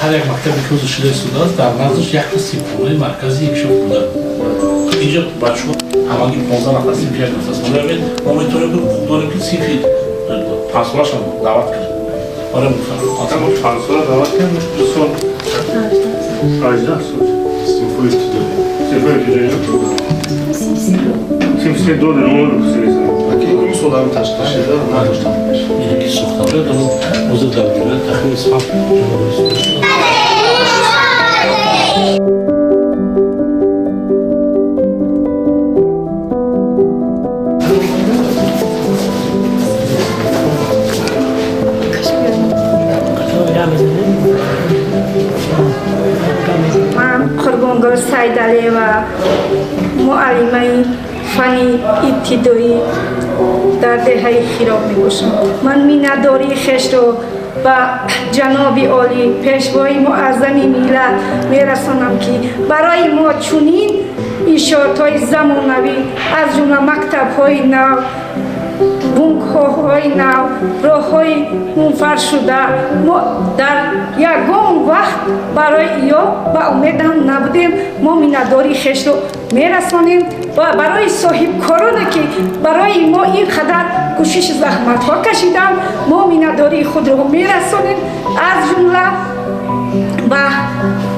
هر یک مکتب که حضور شده استوده است در نزدش یک تا سیمفونی مرکزی یک شب بوده. اینجا بچه ها همگی 15 نفر سیمفی یک نفر است. ما میتونیم داریم که سیمفی پانسولاش هم دعوت کنیم. آره میفرم. اما پانسولا دعوت کنیم دوستان 18 سال. سیمفوی ابتدایی. سیمفوی ابتدایی. سیمفوی دو در نمو رو بسیاریم. این سوال هم تشکیل شده نداشتم. یکی ساخته بود اما موضوع دولت تخیل اسفام من قربانگار سیدعلی و معلمه فنی ابتدایی در دهه خیراب میباشم. من مینداری خشت رو به جناب عالی پیشوای معظم ملت میرسانم که برای ما چنین انشاءات‌های زمانوی از جمله مکتب‌های نو، بنک‌های نو، راه‌های منفرد شده ما در یگان وقت برای یا به امید هم نبودیم. ما مینداری خشت رو میرسانیم و برای صاحب کارانی که برای ما اینقدر کوشش زحمت ها کشیدن ما مینداری خود رو میرسانیم. از جمله و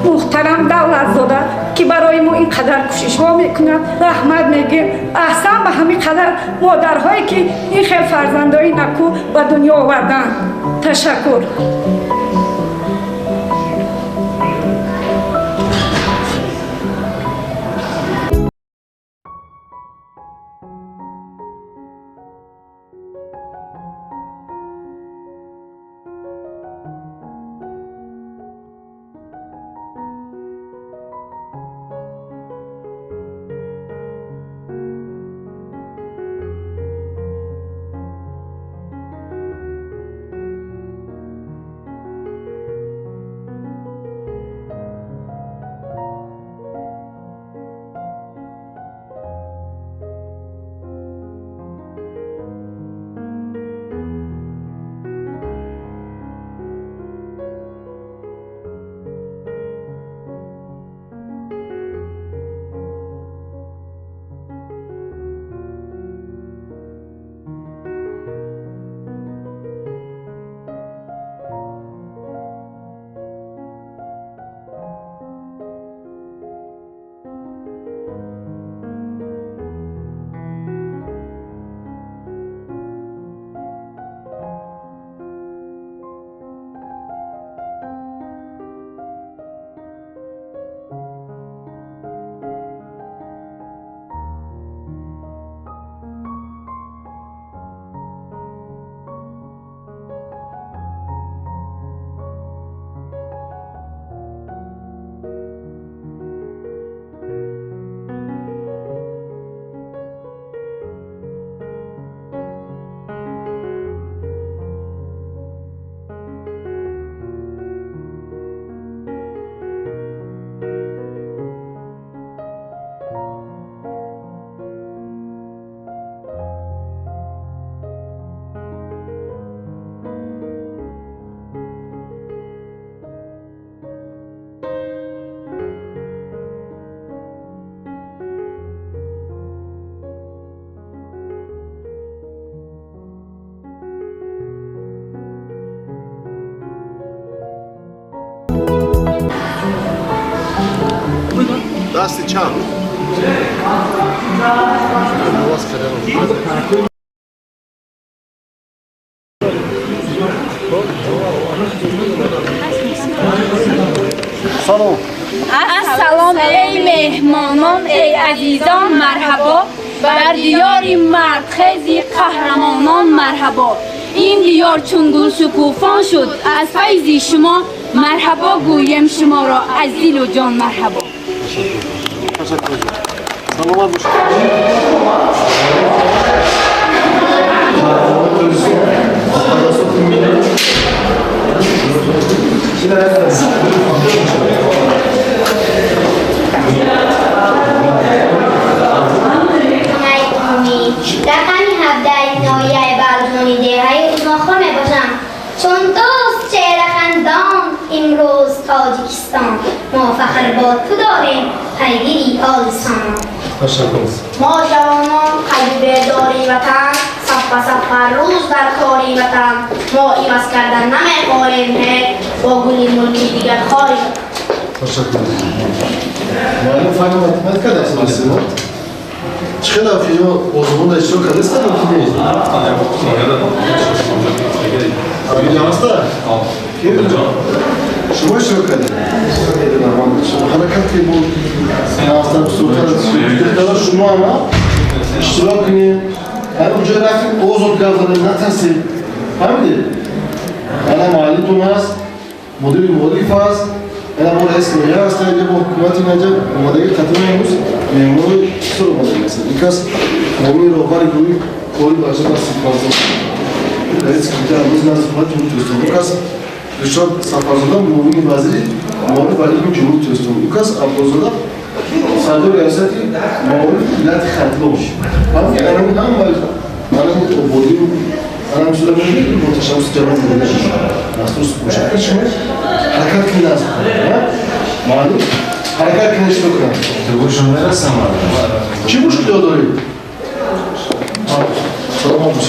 محترم دولت زاده که برای ما اینقدر کوشش ها میکنند رحمت میگیم. احسن به همین قدر مادرهایی که این خیلی فرزندای نکو به دنیا آوردن. تشکر. دست چپ نواز کردن سلام السلام ای مهمانان ای عزیزان مرحبا بر دیار مردخیز قهرمانان مرحبا این دیار چون گل شکوفان شد از فیض شما مرحبا گویم شما را از دل و جان مرحبا سلامت باشید رقمی 17 ناحیه بلجانی دهه اوناخور می باشم چون دوست چهره خندان امروز تاجیکستان ما فخر با تو داریم پیگیری آلسان ما جوانان قلب بیداری وطن صفحه روز در کاری وطن ما ایواز کردن نمیخواهیم با گلی ملکی دیگر خواهیم معلم فن متمت کرده است چه خلاف اینجا بازمون در اشتراک کرده است که نیست؟ اینجا هسته؟ کی اینجا؟ شما اشتراک کرده؟ حرکت که بود هستم بسیار شما هم اشتراک کنیم اونجا رفتیم اوزد گفتن نترسیم فهمیدید؟ الان معلمتون هست مدیر موظف هست انا بقول اسمه يا استاذ جابوا حكومتي نجاب وما ده خاطر يموس ميموري سورو ما ده مثلا because مومي روباري كوي باشه بس فازو رئيس كتاب روز ناس فاضي توستو because رشاد سفارزادا مومي وزير مومي وزير جمهوری توستو because ابوزادا صدر ریاستی مومي ولایت خطلوش هم انا هم بودیم انا شده میگم متشابه جواب میده ناستوس مشکل شما حرکت کنید از معلوم حرکت کنید چی بکنم تو شما نرسم چی مشکل دارید سلام علیکم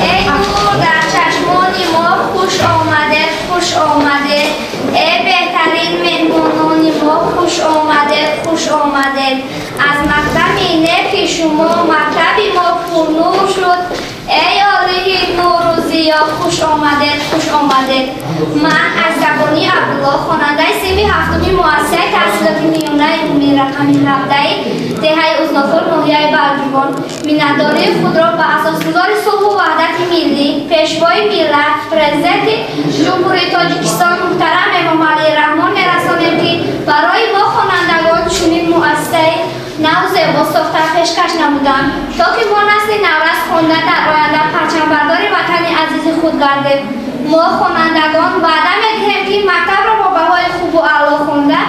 ای نور در چشمانی ما خوش آمده ای بهترین مهمانان ما خوش آمده از مکتب نفی شما مکتبی ما پرنور شد ای آله نور و زیا خوش آمده من از زبانی عبدالله خواننده سیمی هفتمی مؤسسه تحصیلات میانه عمومی رقمی 17 دهه اوزناخور ناحیه بلجوان مینداری خود را به اساسگذار صلح و وحدت ملی پیشوای ملت پرزیدنت جمهوری تاجیکستان محترم امام علی رحمان میرسانیم که برای ما خوانندگان چنین مؤسسه نو زیبا ساخته پیشکش نمودند تا که ما نسل نورس خوانده در آینده پرچمبردار وطن عزیز خود گردیم ما خوانندگان وعده می‌دهیم که مکتب را با بهای خوب و اعلی خوانده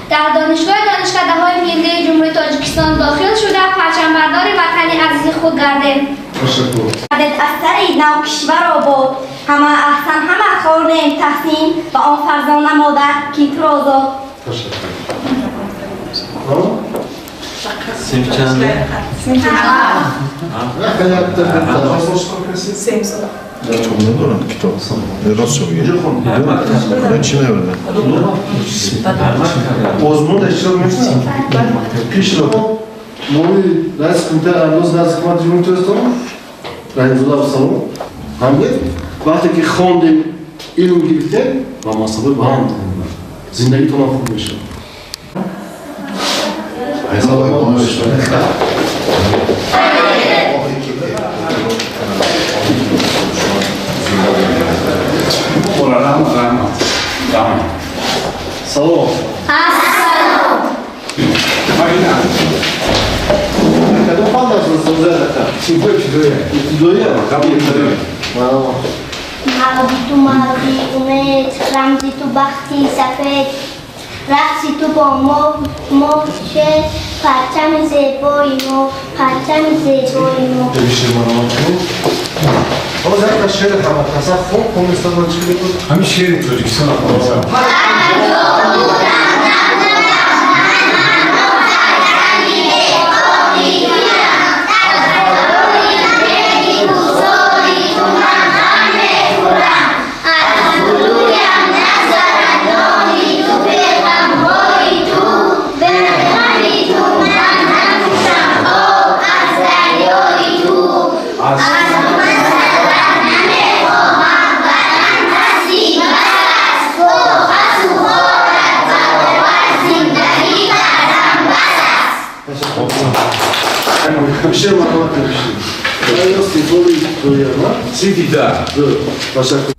در دانشکده‌های ملی جمهوری تاجیکستان داخل شده پرچمبردار وطن عزیز خود گردیم از سر نو کشور آباد همه احسن همه خوانیم تحسین و آن فرزانه مادر که تو را آزاد صنف چنده؟ چون ندارم کتاب راست میگه من چی نبردم آزمون اشتراک میکنم پیش رو موی رئیس کمیته ارلاز رئیس حکومت جمهوری تاجیکستان رئیس ابسالوم همه وقتی که خواندیم علم گرفتیم و مسابقه با هم زندگیتون خوب میشه سلام کدوم خواند است چی بود ابتدایی مغزی تو مغزی امید رمزی تو بختی سفید رقصی تو با ما شد پرچم زیبایی ما بیشتر مرامت کنید حالا زرد شعر همه تصف خوب کنیستان من چی بگود؟ همین شعر تاجیکستان افغانستان از آیا سیفوری توی ما؟ سیتی ده تشکر.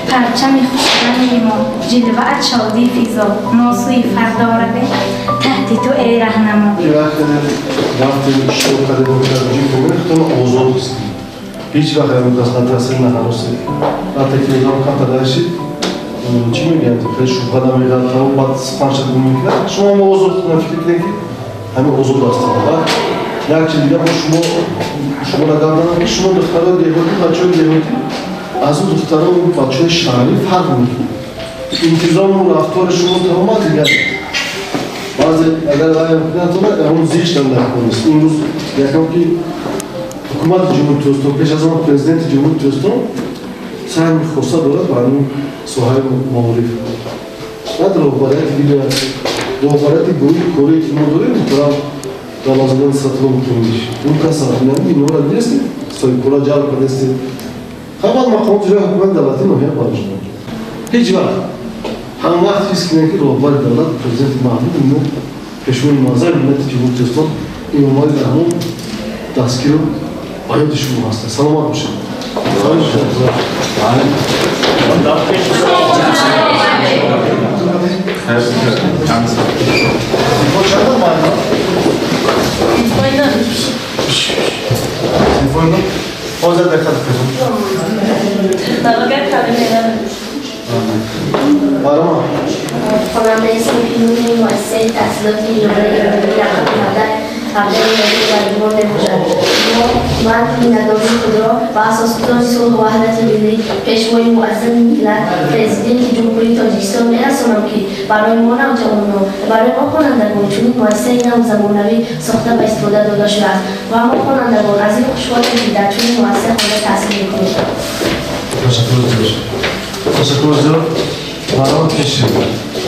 پرچم خوشبن ما جلوه‌ات شادی فضا ناسوی فردا رده تحت تو ای رهنما وقتی شروع کرده بودم خودم آزاد است. هیچ وقت نمی‌خواستم تاثیر نخورست. وقتی که نگاه کنم داشتی چی میگن؟ تو شوخی نمی‌کنم تا بعد سپانش می‌کنم. شما ما آزاد نفکر کنید همین آزاد هستید. یک چیز دیگه شما نگاه شما دختران دیگری بچه‌های دیگری از اون دختران و بچه‌های شهری فرق می‌کنه. انتظام و رفتار شما تمام دیگه. بعضی اگر آیا می‌کنن اون زیش نمی‌کنه. این روز یکم که حکومت جمهوری توسطو پیش از آن پرزیدنت جمهوری توسطو سعی می‌خواسته دولت برای سوهای معارف. بعد روبرایت دیگه روبرایت گویی کوری که ما داریم می‌تونم دلازدن سطح می‌کنیش. اون کس نمی نورا نیست سوی کولا جال کردست. خبر مقام جای حکومت دولتی نهایی باشه. هیچ وقت هم وقت فیس کنه که روبرایت دولت پرزیدنت محمود اینو کشور مازر ملت جمهوری توسطو این اومد در همون دستگیر باید شما هسته. سلامت باشید. خواننده سیمفونی مؤسسه تحصیلاتی ایرانی رقم 17 من میندازم خود را و اساس گذاری صلح و وحدت ملی پیشوای معظم ملت پرزیدنت جمهوری تاجیکستان میرسانم که برای ما نوجوانان و برای ما خوانندگان چنین مؤسسه نو زمانوی ساخته و استفاده داده شده است و ما خوانندگان از این خوشحالیم که در چنین مؤسسه خود تحصیل میکنیم. تشکر زیاد. برای کشید.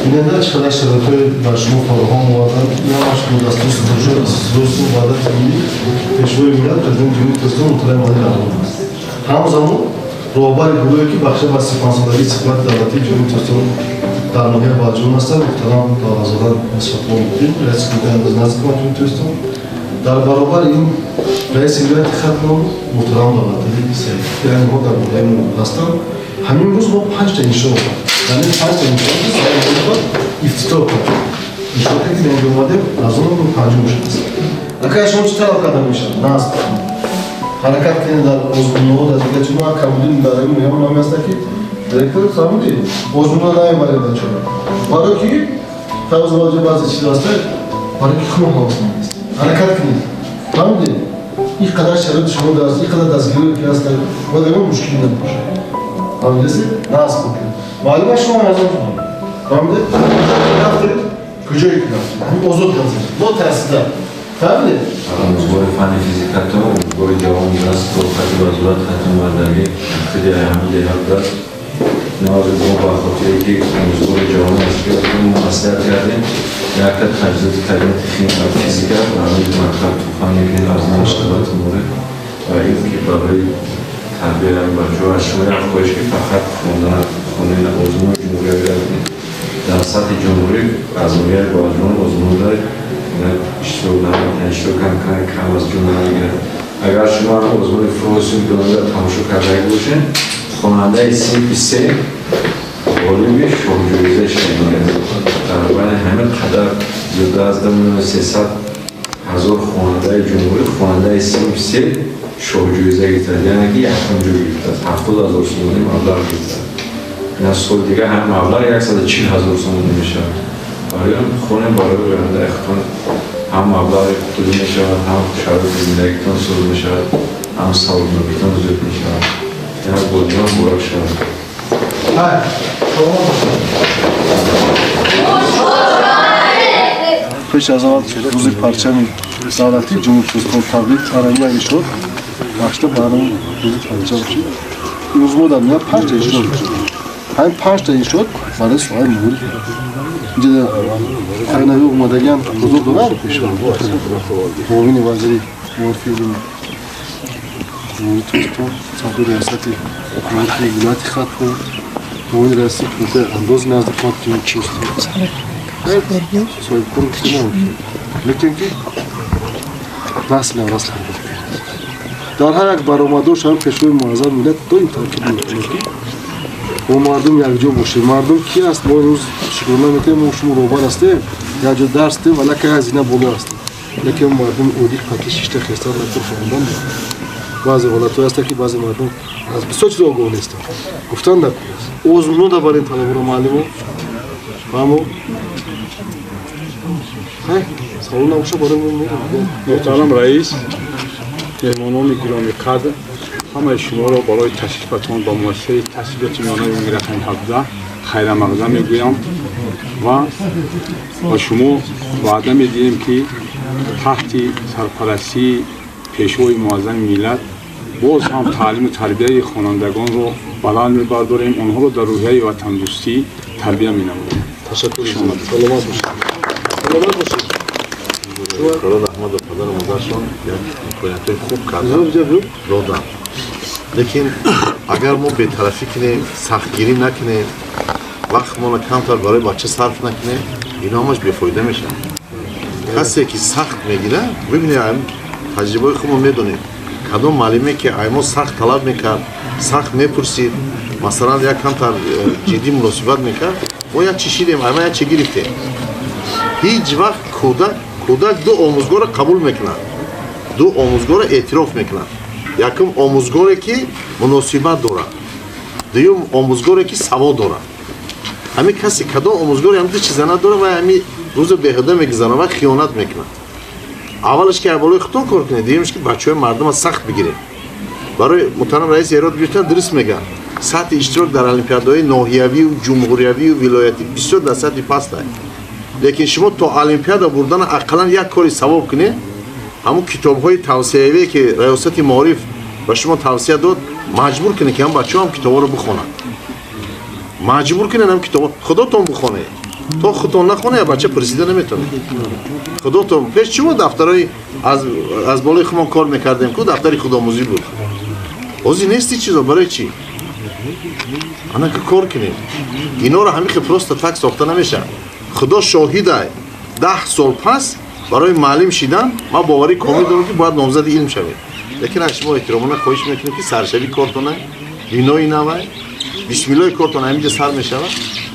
ایننده چقدر شبکه بر شما فراهم آوردن یا شما دستور دوستون وحدت ملی پیشوای ملت پرزیدنت جمهوری توسطو مطلع مالی رهبری است. همون زمان راهبر گروهی که بخش و سپانسالاری خدمت دولتی جمهوری توسطو در ناحیه باجون هستند محترم دارالزاده نصرت الله رئیس کمیته اندازه‌نظر جمهوری توسطو در برابر این رئیس ولایت ختم محترم دولتی سید یعنی ما در مقام هستند. همین روز ما 5 تا انشاء یعنی 5 تا انشاء افتتاح کردیم. انشاء که دیگه اومده از اون رو پنجم شده است. اگر شما چطور کردن میشن؟ ناست. حرکت کنید در ازمونو در دیگه چون ما کمودیم برای میام نامی هست که دیرکتر فهمیدی ازمونو نمیبره بچه. برای کی؟ فوز واجب بعضی چیز هست. برای کی خون حواس نیست. حرکت کنید. فهمیدی؟ این قدر شرایط شما دارید، این قدر دستگیری که هست و دیگه مشکلی نمیشه. فهمیدی؟ ناست کنید. معلومه شما نظر کنید. فهمیدی؟ رفتید کجایی که رفتید؟ همین آزاد کنید. با تحصیل. فهمیدی؟ ازگار فن فیزیکتا و ازگار جوان راست و خطی وزارت ختم ورداری خیلی اهمی دیگر دارد. نواز ما با خاطری که ازگار جوان است که اون مؤثر کردیم یک تا تجهیزات تعلیمات فیزیک برای مطلب توفان یکی از اشتباهات مورد و اینکه برای تربیت بچه‌ها از شما یک خواهش که فقط خوندن خونه آزمون جمهوری بگیرید در سطح جمهوری آزمونی بازمون آزمون دارید اشتراک کم از جمهوری بگیرید اگر شما آزمون فرانسوی دانشگاه تماشا کرده باشین خواننده صنف 3 غالب شاهجویزه شده تقریبا همه قدر زیاده از 300,000 خواننده جمهوری خواننده صنف 3 شاهجویزه گرفته یعنی که یکم جوی گرفته 70,000 سومانی مبلغ گرفته این سال دیگه هم مبلغ 140,000 سومانی میشه برای خونه برای برنده اختان هم مبلغ خودی میشه هم شرایط زندگیتون سود میشه هم سوالنامه‌تون زود میشه یعنی بودجان بورک شد پیش از آن روز پرچم دولتی جمهوری اسلامی تبریک آرایشی میشد. وقتی برای روز پرچم شد. روز مدام نه 5 تا اجرا شد. همین 5 تا شد برای سوال مورد. اینجا خیلی اومدگان حضور دارن پیش رو. معاون وزیر معرفی جمهوری اسلامی صاحب ریاستی حکومت ولایت خاطر معاون رئیس کمیته انداز نزد جمهوری اسلامی. صاحب کمیته نمیشه. لیکن که راست نه راست در هر یک برآمدوش هم پیشوی معظم ملت دو این تاکید میکنه که با مردم یک جا باشه مردم کی است ما روز شکرانه میکنیم ما شما روبان هستیم یا جا درس هستیم ولی که هزینه بالا هستیم لیکن مردم اودی قطعی شیشته خیستان نکر فهمیدن بعضی حالت هست که بعضی مردم از بسیار چیز آگاه نیستن گفتن در اوزمونو دا برین طلب رو معلمو فهمو سوال نباشه برای من میرم محترم رئیس مهمانان گرامی قدر همه شما را برای تشریفتان با مؤسسه تحصیلات میانه میرقم 17 خیر مقدم میگویم و با شما وعده میدیم که تحت سرپرستی پیشوای معظم ملت باز هم تعلیم و تربیت خوانندگان رو بلند میبرداریم اونها رو در روحیه و تندرستی تربیت مینماییم. تشکر شما. سلامت باشید. سلامت باشید. قرار احمد و پدر مادرشان یک امکانیت خوب کردن دادن لیکن اگر ما بی‌طرفی کنیم سختگیری نکنیم وقت ما کمتر برای بچه صرف نکنیم اینا همش بی‌فایده میشن کسی که سخت میگیره ببینید تجربه خود ما میدونیم کدام معلمی که ایما سخت طلب میکرد سخت میپرسید مثلا یک کمتر جدی مناسبت میکرد ما یک چی شیدیم ایما یک چی گرفتیم هیچ وقت کودک دو آموزگار قبول میکنن دو آموزگار اعتراف میکنن یکم آموزگاری که مناسبت داره دوم آموزگاری که سواد داره همین کسی کدام آموزگاری هم دو چیزا نداره و همین روز بهده میگذرونه و خیانت میکنه اولش که اولای خطا کار کنه دیگه‌اش که بچه‌های مردم سخت بگیره برای محترم رئیس ایراد گرفتن درست میگن سطح اشتراک در المپیادهای ناحیوی و جمهوریوی و ولایتی بسیار در سطح پست است لیکن شما تا المپیادا بردن اقلا یک کاری ثواب کنه همون کتاب‌های توصیه‌ای که ریاست معارف به شما توصیه داد مجبور کنه که هم بچه‌ها هم کتابا رو بخونن مجبور کنه هم کتاب خودتون بخونه تا خودتون نخونه بچه پرسیده نمیتونه خودتون پیش شما دفترای از بالای خودمون کار میکردیم که دفتر خودآموزی بود بازی نیستی چیزا برای چی انا که کار کنیم اینا رو همین خپروست تک ساخته نمیشه خدا شاهده 10 سال پس برای معلم شدن ما باوری کامل دارم که باید نامزد علم شوید لیکن از شما احترامانه خواهش میکنیم که سرشوی کارتونه بینایی نوای بسم الله کارتون همینجا سر میشه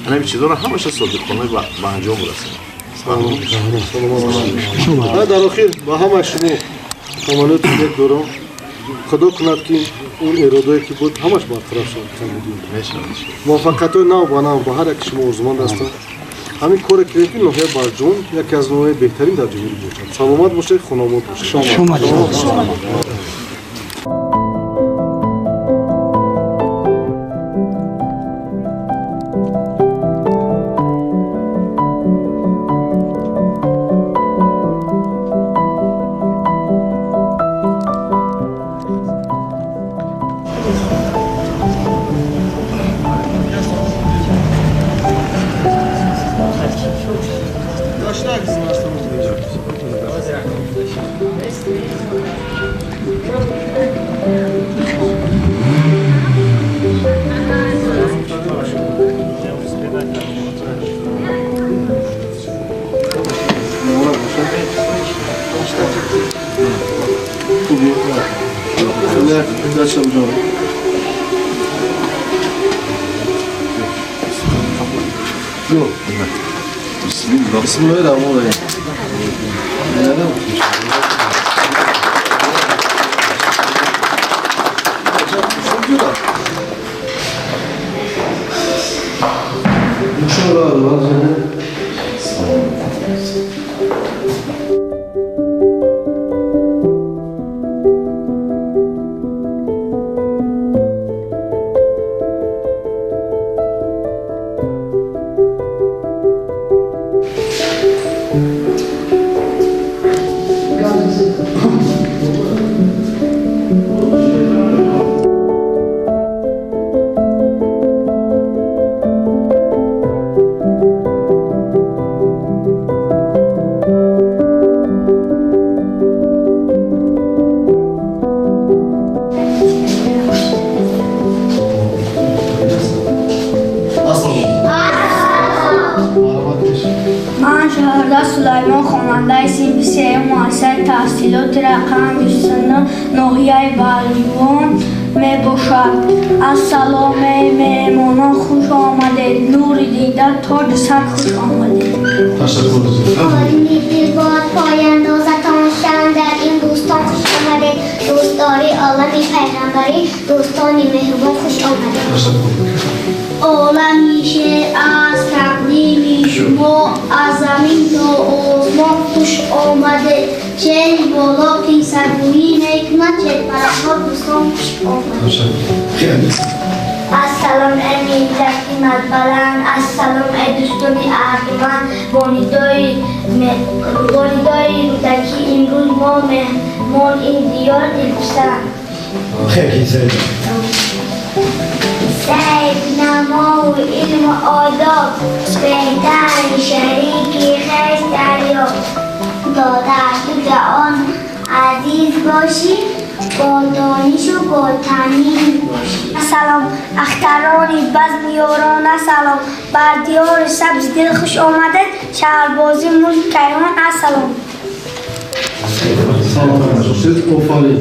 همین چیزا رو همش صادقانه به انجام برسونید سلام در آخر با همه شما عملیات یک دورم خدا کند که اون اراده‌ای که بود همش برطرف شد موفقیت‌های نو با نو با هر یک شما ارزمند هستند همین کار که نوحیه برجون یکی از نوحیه بهترین در جمهوری بود سلامت باشید خونامود باشید شما نه داشته بودم جو بسم الله الرحمن الرحیم من شهردار سلیمان خواننده صنف سه مؤسسه تحصیلات رقم 29 ناحیه بلوان می باشد. السلام مهمانان خوش آمدید. نور دیده تاج سر خوش آمدید. آرمیدی باد پایاندازتان شدن در این دوستان خوش آمدید. دوستداری عالمی پیغمبری دوستانی مهربان خوش آمدید. عالمیشه از تقدیم شما از زمین تا آسمان خوش آمده. چه بالا که سرگویی نکند چه پرها دوستان خوش آمده. السلام ای زحمت بلند السلام ای دوستانی ارجمند بانیدای رودکی امروز ما مهمان این دیار دلپسند سعید نما و علم و آداب بهتر شریکی خیش دریا تا در تو جهان عزیز باشی با دانش و با تمیز باشی. سلام اخترانی بزم یاران سلام بر دیار سبز دل خوش آمده شهربازی ملک کیهان سلام. صدق و فالی